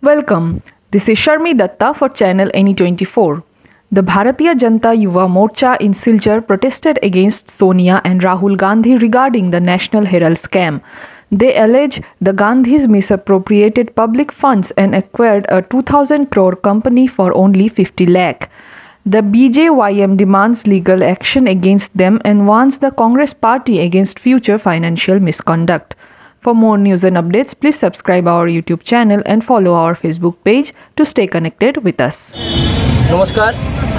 Welcome. This is Sharmi Datta for channel Any24. The Bharatiya Janata Yuva Morcha in Silchar protested against Sonia and Rahul Gandhi regarding the National Herald scam. They allege the Gandhis misappropriated public funds and acquired a 2000 crore company for only 50 lakh. The BJYM demands legal action against them and warns the Congress party against future financial misconduct. For more news and updates, please subscribe our YouTube channel and follow our Facebook page to stay connected with us. নমস্কার।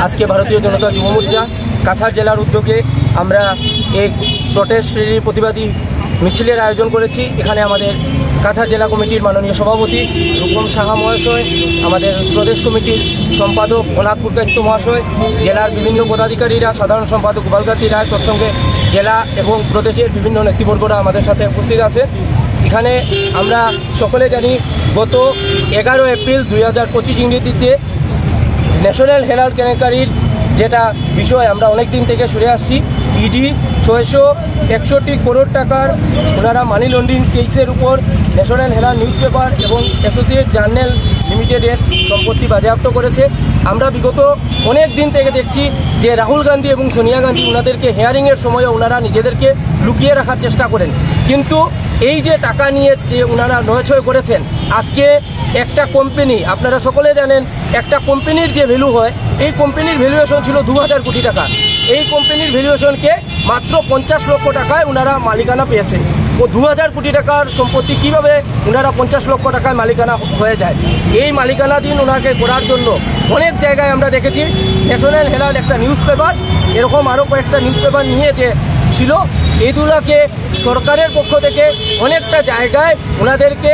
আজকে ভারতীয় জনতা যুব মোর্চা কাছাড় জেলার উদ্যোগে আমরা এক protest rally প্রতিবাদী মিছিলের আয়োজন করেছি। এখানে আমাদের কাছাড় জেলা কমিটির মাননীয় সভাপতি রূপম সাহা মহাশয়, আমাদের প্রদেশ কমিটির সম্পাদক অনাথ পুরকাইস্ত মহাশয়, জেলার বিভিন্ন পদাধিকারীরা, সাধারণ সম্পাদক গোপালকান্তি রায়, তৎসঙ্গে জেলা এবং প্রদেশের বিভিন্ন নেতৃবর্গরা আমাদের সাথে উপস্থিত আছে। এখানে আমরা সকলে জানি গত 11 এপ্রিল 2025 ইংরেজিতে ন্যাশনাল হেরাল্ড কেলেঙ্কারির যেটা বিষয় আমরা অনেক দিন থেকে শুনে আসছি, ইডি 661 করোড় টাকার ওনারা মানি লন্ডারিং কেসের উপর ন্যাশনাল হেরাল্ড নিউজ পেপার এবং অ্যাসোসিয়েট জার্নাল লিমিটেডের সম্পত্তি বাজেয়াপ্ত করেছে। আমরা বিগত অনেক দিন থেকে দেখছি যে রাহুল গান্ধী এবং সোনিয়া গান্ধী ওনাদেরকে হিয়ারিংয়ের সময় ওনারা নিজেদেরকে লুকিয়ে রাখার চেষ্টা করেন, কিন্তু এই যে টাকা নিয়ে যে ওনারা নয়ছয় করেছেন, আজকে একটা কোম্পানি, আপনারা সকলে জানেন একটা কোম্পানির যে ভ্যালু হয়, এই কোম্পানির ভ্যালুয়েশন ছিল 2000 কোটি টাকা। এই কোম্পানির ভ্যালুয়েশনকে মাত্র 50 লক্ষ টাকায় ওনারা মালিকানা পেয়েছেন। ও 2000 কোটি টাকার সম্পত্তি কিভাবে ওনারা 50 লক্ষ টাকায় মালিকানা হয়ে যায়? এই মালিকানাধীন ওনাকে করার জন্য অনেক জায়গায় আমরা দেখেছি ন্যাশনাল হেরাল্ড একটা নিউজ পেপার, এরকম আরও কয়েকটা নিউজ পেপার নিয়ে যে ছিল, এইগুলোকে সরকারের পক্ষ থেকে অনেকটা জায়গায় ওনাদেরকে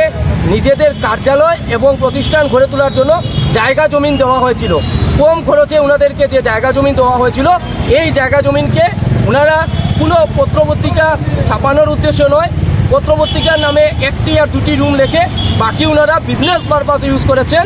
নিজেদের কার্যালয় এবং প্রতিষ্ঠান গড়ে তোলার জন্য জায়গা জমিন দেওয়া হয়েছিল। কম খরচে ওনাদেরকে যে জায়গা জমিন দেওয়া হয়েছিল, এই জায়গা জমিনকে ওনারা কোনো পত্রপত্রিকা ছাপানোর উদ্দেশ্য নয়, পত্রপত্রিকার নামে একটি আর দুটি রুম লেখে বাকি ওনারা বিজনেস পারপাসে ইউজ করেছেন।